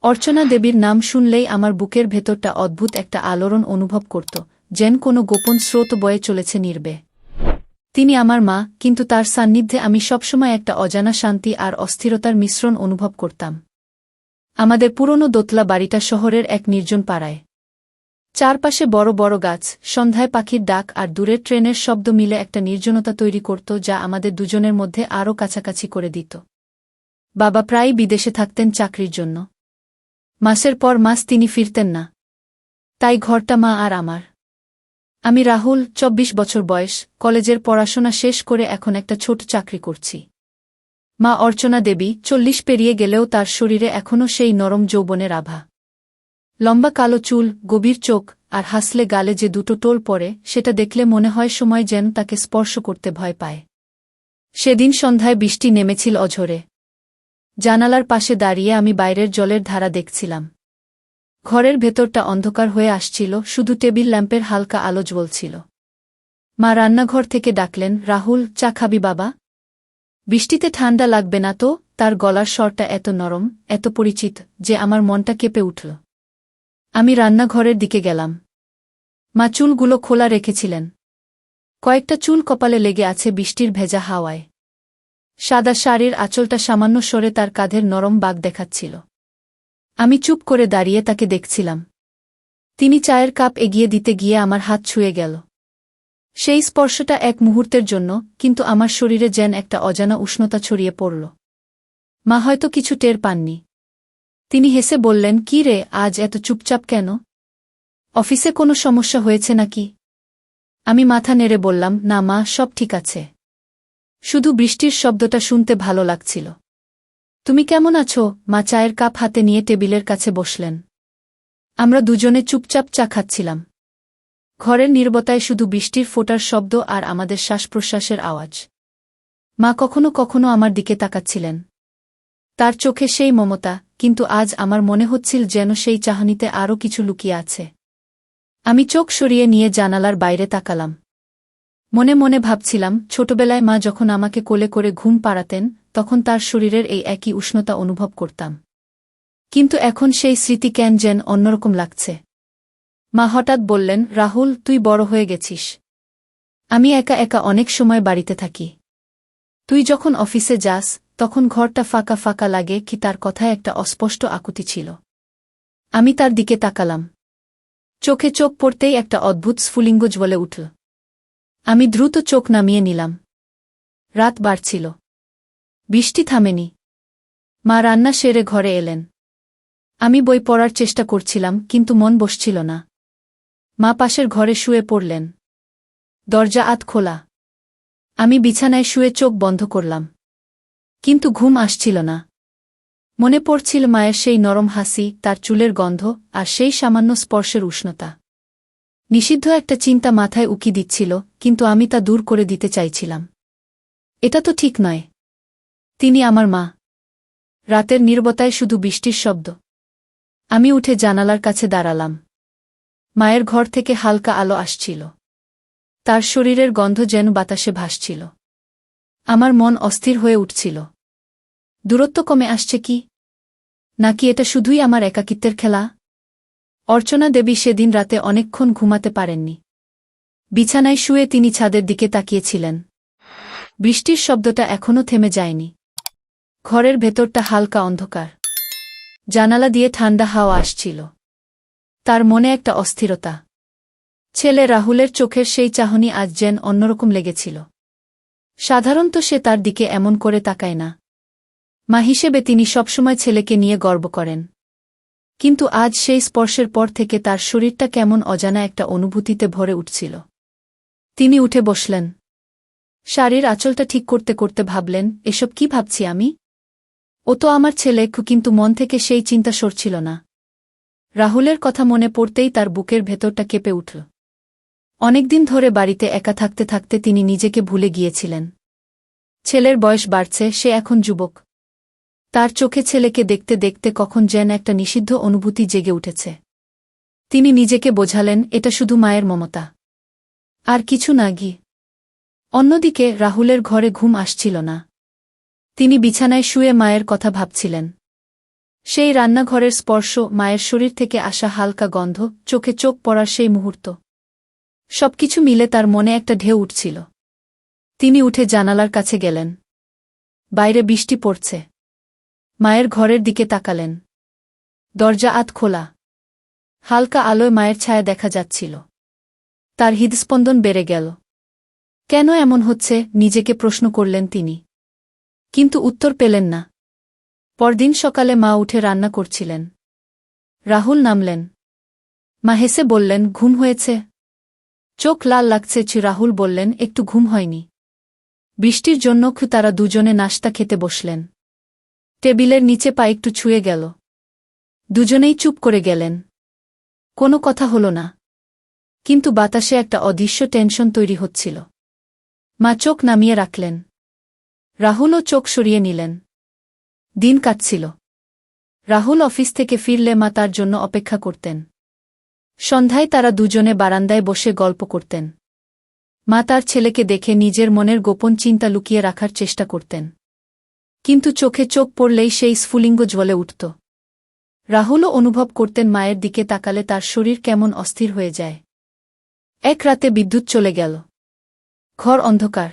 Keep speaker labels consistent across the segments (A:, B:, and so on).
A: অর্চনা দেবীর নাম শুনলেই আমার বুকের ভেতরটা অদ্ভুত একটা আলোড়ন অনুভব করত, যেন কোনো গোপন স্রোত বয়ে চলেছে নির্বে। তিনি আমার মা, কিন্তু তার সান্নিধ্যে আমি সবসময় একটা অজানা শান্তি আর অস্থিরতার মিশ্রণ অনুভব করতাম। আমাদের পুরনো দোতলা বাড়িটা শহরের এক নির্জন পাড়ায়। চারপাশে বড় বড় গাছ, সন্ধ্যায় পাখির ডাক আর দূরের ট্রেনের শব্দ মিলে একটা নির্জনতা তৈরি করত, যা আমাদের দুজনের মধ্যে আরও কাছাকাছি করে দিত। বাবা প্রায়ই বিদেশে থাকতেন চাকরির জন্য। মাসের পর মাস তিনি ফিরতেন না। তাই ঘরটা মা আর আমার। আমি রাহুল, ২৪ বছর বয়স, কলেজের পড়াশোনা শেষ করে এখন একটা ছোট চাকরি করছি। মা অর্চনা দেবী ৪০ পেরিয়ে গেলেও তার শরীরে এখনও সেই নরম যৌবনের আভা। লম্বা কালো চুল, গভীর চোখ, আর হাসলে গালে যে দুটো টোল পড়ে, সেটা দেখলে মনে হয় সময় যেন তাকে স্পর্শ করতে ভয় পায়। সেদিন সন্ধ্যায় বৃষ্টি নেমেছিল অঝোরে। জানালার পাশে দাঁড়িয়ে আমি বাইরের জলের ধারা দেখছিলাম। ঘরের ভেতরটা অন্ধকার হয়ে আসছিল, শুধু টেবিল ল্যাম্পের হালকা আলো জ্বলছিল। মা রান্নাঘর থেকে ডাকলেন, রাহুল, চা খাবি বাবা? বৃষ্টিতে ঠান্ডা লাগবে না তো? তার গলার স্বরটা এত নরম, এত পরিচিত, যে আমার মনটা কেঁপে উঠল। আমি রান্নাঘরের দিকে গেলাম। মা চুলগুলো খোলা রেখেছিলেন। কয়েকটা চুল কপালে লেগে আছে বৃষ্টির ভেজা হাওয়ায়। সাদা শাড়ির আঁচলটা সামান্য সরে তার কাঁধের নরম বাঁক দেখাচ্ছিল। আমি চুপ করে দাঁড়িয়ে তাকে দেখছিলাম। তিনি চায়ের কাপ এগিয়ে দিতে গিয়ে আমার হাত ছুঁয়ে গেল। সেই স্পর্শটা এক মুহূর্তের জন্য, কিন্তু আমার শরীরে যেন একটা অজানা উষ্ণতা ছড়িয়ে পড়ল। মা হয়তো কিছু টের পাননি। তিনি হেসে বললেন, কি রে, আজ এত চুপচাপ কেন? অফিসে কোনো সমস্যা হয়েছে নাকি? আমি মাথা নেড়ে বললাম, না মা, সব ঠিক আছে। শুধু বৃষ্টির শব্দটা শুনতে ভালো লাগছিল। তুমি কেমন আছো? মা চায়ের কাপ হাতে নিয়ে টেবিলের কাছে বসলেন। আমরা দুজনে চুপচাপ চা খাচ্ছিলাম। ঘরের নীরবতায় শুধু বৃষ্টির ফোঁটার শব্দ আর আমাদের শ্বাসপ্রশ্বাসের আওয়াজ। মা কখনো কখনো আমার দিকে তাকাচ্ছিলেন। তার চোখে সেই মমতা, কিন্তু আজ আমার মনে হচ্ছিল যেন সেই চাহনিতে আরও কিছু লুকিয়ে আছে। আমি চোখ সরিয়ে নিয়ে জানালার বাইরে তাকালাম। মনে মনে ভাবছিলাম, ছোটবেলায় মা যখন আমাকে কোলে করে ঘুম পাড়াতেন, তখন তার শরীরের এই একই উষ্ণতা অনুভব করতাম। কিন্তু এখন সেই স্মৃতি কেন যেন অন্যরকম লাগছে। মা হঠাৎ বললেন, রাহুল, তুই বড় হয়ে গেছিস। আমি একা একা অনেক সময় বাড়িতে থাকি। তুই যখন অফিসে যাস, তখন ঘরটা ফাঁকা ফাঁকা লাগে। কি তার কথায় একটা অস্পষ্ট আকুতি ছিল। আমি তার দিকে তাকালাম। চোখে চোখ পড়তেই একটা অদ্ভুত স্ফুলিঙ্গ জ্বলে উঠল। আমি দ্রুত চোখ নামিয়ে নিলাম। রাত বাড়ছিল। বৃষ্টি থামেনি। মা রান্না সেরে ঘরে এলেন। আমি বই পড়ার চেষ্টা করছিলাম, কিন্তু মন বসছিল না। মা পাশের ঘরে শুয়ে পড়লেন। দরজা আধ খোলা। আমি বিছানায় শুয়ে চোখ বন্ধ করলাম। কিন্তু ঘুম আসছিল না। মনে পড়ছিল মায়ের সেই নরম হাসি, তার চুলের গন্ধ, আর সেই সামান্য স্পর্শের উষ্ণতা। নিষিদ্ধ একটা চিন্তা মাথায় উকি দিচ্ছিল, কিন্তু আমি তা দূর করে দিতে চাইছিলাম। এটা তো ঠিক নয়। তিনি আমার মা। রাতের নীরবতায় শুধু বৃষ্টির শব্দ। আমি উঠে জানালার কাছে দাঁড়ালাম। মায়ের ঘর থেকে হালকা আলো আসছিল। তার শরীরের গন্ধ যেন বাতাসে ভাসছিল। আমার মন অস্থির হয়ে উঠছিল। দূরত্ব কমে আসছে কি? নাকি এটা শুধুই আমার একাকিত্বের খেলা? অর্চনা দেবী সেদিন রাতে অনেকক্ষণ ঘুমাতে পারেননি। বিছানায় শুয়ে তিনি ছাদের দিকে তাকিয়েছিলেন। বৃষ্টির শব্দটা এখনও থেমে যায়নি। ঘরের ভেতরটা হালকা অন্ধকার। জানালা দিয়ে ঠান্ডা হাওয়া আসছিল। তার মনে একটা অস্থিরতা। ছেলে রাহুলের চোখের সেই চাহনি আজ যেন অন্যরকম লেগেছিল। সাধারণত সে তার দিকে এমন করে তাকায় না। মা হিসেবে তিনি সবসময় ছেলেকে নিয়ে গর্ব করেন। কিন্তু আজ সেই স্পর্শের পর থেকে তার শরীরটা কেমন অজানা একটা অনুভূতিতে ভরে উঠছিল। তিনি উঠে বসলেন। শাড়ির আঁচলটা ঠিক করতে করতে ভাবলেন, এসব কি ভাবছি আমি? ও তো আমার ছেলে, কিন্তু মন থেকে সেই চিন্তা সরছিল না। রাহুলের কথা মনে পড়তেই তার বুকের ভেতরটা কেঁপে উঠল। অনেকদিন ধরে বাড়িতে একা থাকতে থাকতে তিনি নিজেকে ভুলে গিয়েছিলেন। ছেলের বয়স বাড়ছে, সে এখন যুবক। তার চোখে ছেলেকে দেখতে দেখতে কখন যেন একটা নিষিদ্ধ অনুভূতি জেগে উঠেছে। তিনি নিজেকে বোঝালেন, এটা শুধু মায়ের মমতা, আর কিছু না। অন্যদিকে রাহুলের ঘরে ঘুম আসছিল না। তিনি বিছানায় শুয়ে মায়ের কথা ভাবছিলেন। সেই রান্নাঘরের স্পর্শ, মায়ের শরীর থেকে আসা হালকা গন্ধ, চোখে চোখ পড়ার সেই মুহূর্ত, সবকিছু মিলে তার মনে একটা ঢেউ উঠছিল। তিনি উঠে জানালার কাছে গেলেন। বাইরে বৃষ্টি পড়ছে। মায়ের ঘরের দিকে তাকালেন। দরজা আধ খোলা। হালকা আলোয় মায়ের ছায়া দেখা যাচ্ছিল। তার হৃদস্পন্দন বেড়ে গেল। কেন এমন হচ্ছে, নিজেকে প্রশ্ন করলেন তিনি। কিন্তু উত্তর পেলেন না। পরদিন সকালে মা উঠে রান্না করছিলেন। রাহুল নামলেন। মা হেসে বললেন, ঘুম হয়েছে? চোখ লাল লাগছে। রাহুল বললেন, একটু ঘুম হয়নি। বৃষ্টির জন্য তারা দুজনে নাশতা খেতে বসলেন। টেবিলের নিচে পা একটু ছুঁয়ে গেল। দুজনেই চুপ করে গেলেন। কোনো কথা হল না। কিন্তু বাতাসে একটা অদৃশ্য টেনশন তৈরি হচ্ছিল। মা চোখ নামিয়ে রাখলেন। রাহুলও চোখ সরিয়ে নিলেন। দিন কাটছিল। রাহুল অফিস থেকে ফিরলে মা তার জন্য অপেক্ষা করতেন। সন্ধ্যায় তারা দুজনে বারান্দায় বসে গল্প করতেন। মা তার ছেলেকে দেখে নিজের মনের গোপন চিন্তা লুকিয়ে রাখার চেষ্টা করতেন। কিন্তু চোখে চোখ পড়লেই সেই স্ফুলিঙ্গ জ্বলে উঠত। রাহুলও অনুভব করতেন মায়ের দিকে তাকালে তার শরীর কেমন অস্থির হয়ে যায়। এক রাতে বিদ্যুৎ চলে গেল। ঘর অন্ধকার।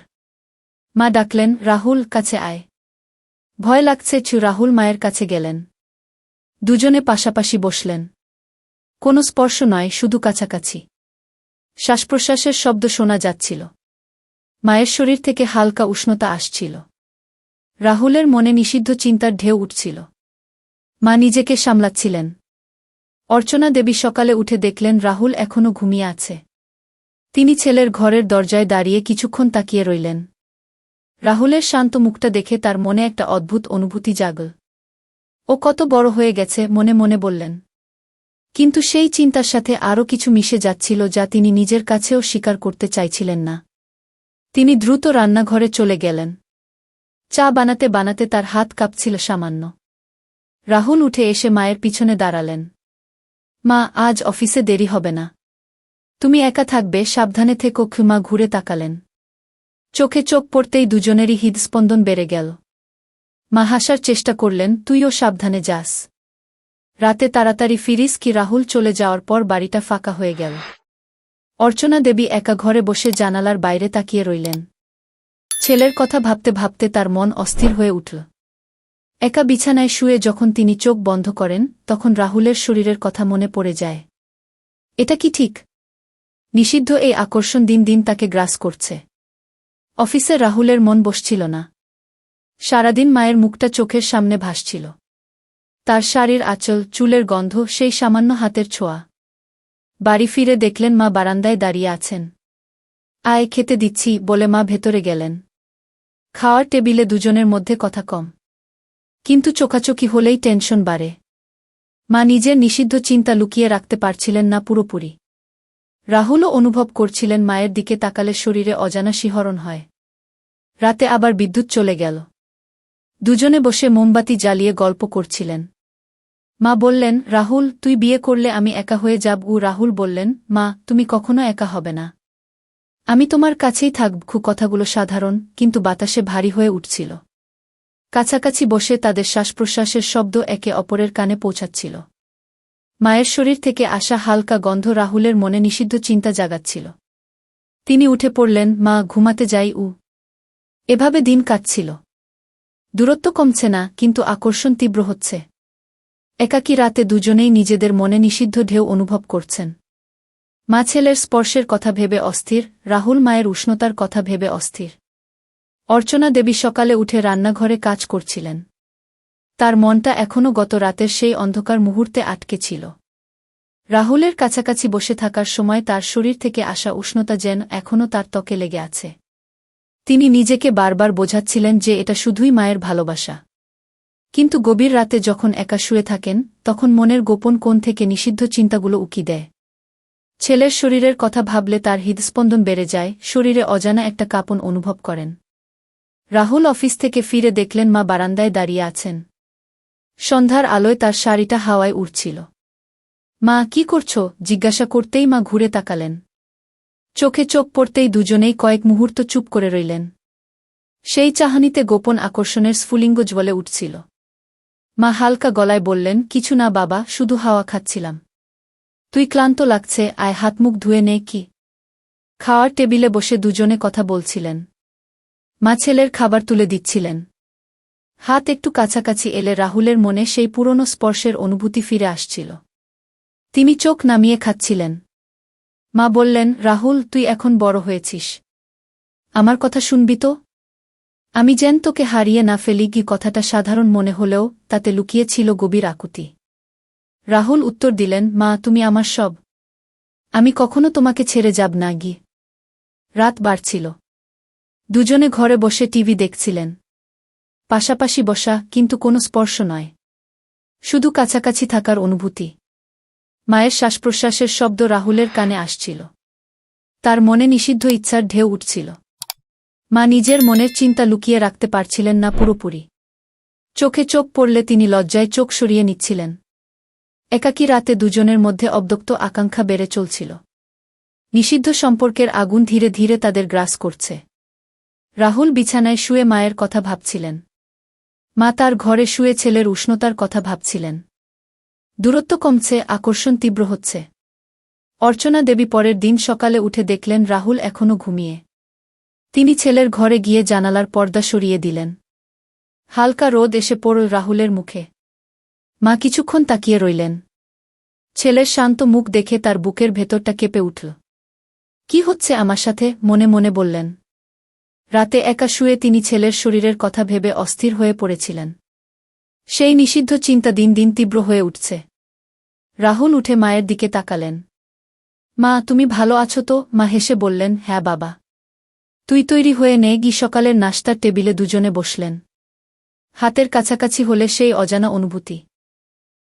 A: মা ডাকলেন, রাহুল, কাছে আয়। ভয় লাগছে। রাহুল মায়ের কাছে গেলেন। দুজনে পাশাপাশি বসলেন। কোনো স্পর্শ নয়, শুধু কাছাকাছি। শ্বাসপ্রশ্বাসের শব্দ শোনা যাচ্ছিল। মায়ের শরীর থেকে হালকা উষ্ণতা আসছিল। রাহুলের মনে নিষিদ্ধ চিন্তার ঢেউ উঠছিল। মা নিজেকে সামলাচ্ছিলেন। অর্চনা দেবী সকালে উঠে দেখলেন রাহুল এখনও ঘুমিয়ে আছে। তিনি ছেলের ঘরের দরজায় দাঁড়িয়ে কিছুক্ষণ তাকিয়ে রইলেন। রাহুলের শান্ত মুখটা দেখে তার মনে একটা অদ্ভুত অনুভূতি জাগল। ও কত বড় হয়ে গেছে, মনে মনে বললেন। কিন্তু সেই চিন্তার সাথে আরও কিছু মিশে যাচ্ছিল যা তিনি নিজের কাছেও স্বীকার করতে চাইছিলেন না। তিনি দ্রুত রান্নাঘরে চলে গেলেন। চা বানাতে বানাতে তার হাত কাঁপছিল সামান্য। রাহুল উঠে এসে মায়ের পিছনে দাঁড়ালেন। মা, আজ অফিসে দেরি হবে না। তুমি একা থাকবে, সাবধানে থেকো। মা ঘুরে তাকালেন। চোখে চোখ পড়তেই দুজনেরই হৃদস্পন্দন বেড়ে গেল। মা হাসার চেষ্টা করলেন, তুইও সাবধানে যাস। রাতে তাড়াতাড়ি ফিরিস। রাহুল চলে যাওয়ার পর বাড়িটা ফাঁকা হয়ে গেল। অর্চনা দেবী একা ঘরে বসে জানালার বাইরে তাকিয়ে রইলেন। ছেলের কথা ভাবতে ভাবতে তার মন অস্থির হয়ে উঠল। একা বিছানায় শুয়ে যখন তিনি চোখ বন্ধ করেন, তখন রাহুলের শরীরের কথা মনে পড়ে যায়। এটা কি ঠিক? নিষিদ্ধ এই আকর্ষণ দিন দিন তাকে গ্রাস করছে। অফিসে রাহুলের মন বসছিল না। সারাদিন মায়ের মুখটা চোখের সামনে ভাসছিল। তার শাড়ির আঁচল, চুলের গন্ধ, সেই সামান্য হাতের ছোঁয়া। বাড়ি ফিরে দেখলেন মা বারান্দায় দাঁড়িয়ে আছেন। আয়, খেতে দিচ্ছি বলে মা ভেতরে গেলেন। খাওয়ার টেবিলে দুজনের মধ্যে কথা কম। কিন্তু চোখাচোখি হলেই টেনশন বাড়ে। মা নিজের নিষিদ্ধ চিন্তা লুকিয়ে রাখতে পারছিলেন না পুরোপুরি। রাহুলও অনুভব করছিলেন মায়ের দিকে তাকালে শরীরে অজানা শিহরণ হয়। রাতে আবার বিদ্যুৎ চলে গেল। দুজনে বসে মোমবাতি জ্বালিয়ে গল্প করছিলেন। মা বললেন, রাহুল, তুই বিয়ে করলে আমি একা হয়ে যাব। রাহুল বললেন, মা, তুমি কখনো একা হবে না। আমি তোমার কাছেই থাকব। কথাগুলো সাধারণ, কিন্তু বাতাসে ভারী হয়ে উঠছিল। কাছাকাছি বসে তাদের শ্বাসপ্রশ্বাসের শব্দ একে অপরের কানে পৌঁছাচ্ছিল। মায়ের শরীর থেকে আসা হালকা গন্ধ রাহুলের মনে নিষিদ্ধ চিন্তা জাগাচ্ছিল। তিনি উঠে পড়লেন, মা, ঘুমাতে যাই। এভাবে দিন কাটছিল। দূরত্ব কমছে না, কিন্তু আকর্ষণ তীব্র হচ্ছে। একাকী রাতে দুজনেই নিজেদের মনে নিষিদ্ধ ঢেউ অনুভব করছেন। মা ছেলের স্পর্শের কথা ভেবে অস্থির, রাহুল মায়ের উষ্ণতার কথা ভেবে অস্থির। অর্চনা দেবী সকালে উঠে রান্নাঘরে কাজ করছিলেন। তার মনটা এখনও গত রাতের সেই অন্ধকার মুহূর্তে আটকে ছিল। রাহুলের কাছাকাছি বসে থাকার সময় তার শরীর থেকে আসা উষ্ণতা যেন এখনও তার ত্বকে লেগে আছে। তিনি নিজেকে বারবার বোঝাচ্ছিলেন যে এটা শুধুই মায়ের ভালোবাসা। কিন্তু গভীর রাতে যখন একা শুয়ে থাকেন, তখন মনের গোপন কোণ থেকে নিষিদ্ধ চিন্তাগুলো উকি দেয়। ছেলের শরীরের কথা ভাবলে তার হৃদস্পন্দন বেড়ে যায়, শরীরে অজানা একটা কাঁপন অনুভব করেন। রাহুল অফিস থেকে ফিরে দেখলেন মা বারান্দায় দাঁড়িয়ে আছেন। সন্ধ্যার আলোয় তার শাড়িটা হাওয়ায় উড়ছিল। মা, কি করছো? জিজ্ঞাসা করতেই মা ঘুরে তাকালেন। চোখে চোখ পড়তেই দুজনেই কয়েক মুহূর্ত চুপ করে রইলেন। সেই চাহনিতে গোপন আকর্ষণের স্ফুলিঙ্গ জ্বলে উঠছিল। মা হালকা গলায় বললেন, কিছু না বাবা, শুধু হাওয়া খাচ্ছিলাম। তুই ক্লান্ত লাগছে, আয় হাত মুখ ধুয়ে নে। কি? খাওয়ার টেবিলে বসে দুজনে কথা বলছিলেন। মা ছেলের খাবার তুলে দিচ্ছিলেন। হাত একটু কাছাকাছি এলে রাহুলের মনে সেই পুরনো স্পর্শের অনুভূতি ফিরে আসছিল। তিনি চোখ নামিয়ে খাচ্ছিলেন। মা বললেন, রাহুল, তুই এখন বড় হয়েছিস। আমার কথা শুনবি তো? আমি যেন তোকে হারিয়ে না ফেলি। কি কথাটা সাধারণ মনে হলেও তাতে লুকিয়ে ছিল গভীর আকুতি। রাহুল উত্তর দিলেন, মা, তুমি আমার সব। আমি কখনো তোমাকে ছেড়ে যাব না। গি রাত বাড়ছিল। দুজনে ঘরে বসে টিভি দেখছিলেন। পাশাপাশি বসা, কিন্তু কোনো স্পর্শ নয়, শুধু কাছাকাছি থাকার অনুভূতি। মায়ের শ্বাসপ্রশ্বাসের শব্দ রাহুলের কানে আসছিল। তার মনে নিষিদ্ধ ইচ্ছার ঢেউ উঠছিল। মা নিজের মনের চিন্তা লুকিয়ে রাখতে পারছিলেন না পুরোপুরি। চোখে চোখ পড়লে তিনি লজ্জায় চোখ সরিয়ে নিচ্ছিলেন। একাকী রাতে দুজনের মধ্যে অব্যক্ত আকাঙ্ক্ষা বেড়ে চলছিল। নিষিদ্ধ সম্পর্কের আগুন ধীরে ধীরে তাদের গ্রাস করছে। রাহুল বিছানায় শুয়ে মায়ের কথা ভাবছিলেন। মা তার ঘরে শুয়ে ছেলের উষ্ণতার কথা ভাবছিলেন। দূরত্ব কমছে, আকর্ষণ তীব্র হচ্ছে। অর্চনা দেবী পরের দিন সকালে উঠে দেখলেন রাহুল এখনও ঘুমিয়ে। তিনি ছেলের ঘরে গিয়ে জানালার পর্দা সরিয়ে দিলেন। হালকা রোদ এসে পড়ল রাহুলের মুখে। মা কিছুক্ষণ তাকিয়ে রইলেন। ছেলের শান্ত মুখ দেখে তার বুকের ভেতরটা কেঁপে উঠল। কি হচ্ছে আমার সাথে? মনে মনে বললেন। রাতে একা শুয়ে তিনি ছেলের শরীরের কথা ভেবে অস্থির হয়ে পড়েছিলেন। সেই নিষিদ্ধ চিন্তা দিন দিন তীব্র হয়ে উঠছে। রাহুল উঠে মায়ের দিকে তাকালেন। মা, তুমি ভালো আছো তো? মা হেসে বললেন, হ্যাঁ বাবা। তুই তৈরি হয়ে নে। গি সকালের নাশতার টেবিলে দুজনে বসলেন। হাতের কাছাকাছি হলে সেই অজানা অনুভূতি।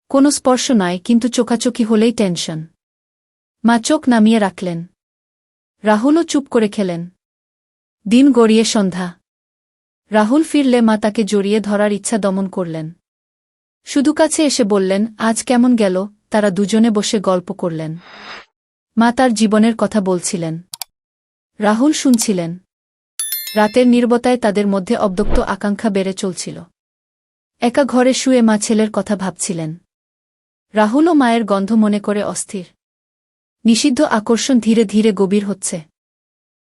A: কোনো স্পর্শ নয়, কিন্তু চোখাচোখি হলেই টেনশন। মা চোখ নামিয়ে রাখলেন। রাহুলও চুপ করে খেলেন। দিন গড়িয়ে সন্ধ্যা। রাহুল ফিরলে মা তাকে জড়িয়ে ধরার ইচ্ছা দমন করলেন। শুধু কাছে এসে বললেন, আজ কেমন গেল? তারা দুজনে বসে গল্প করলেন। মা তার জীবনের কথা বলছিলেন। রাহুল শুনছিলেন। রাতের নীরবতায় তাদের মধ্যে অব্যক্ত আকাঙ্ক্ষা বেড়ে চলছিল। একা ঘরে শুয়ে মা ছেলের কথা ভাবছিলেন। রাহুলও মায়ের গন্ধ মনে করে অস্থির। নিষিদ্ধ আকর্ষণ ধীরে ধীরে গভীর হচ্ছে।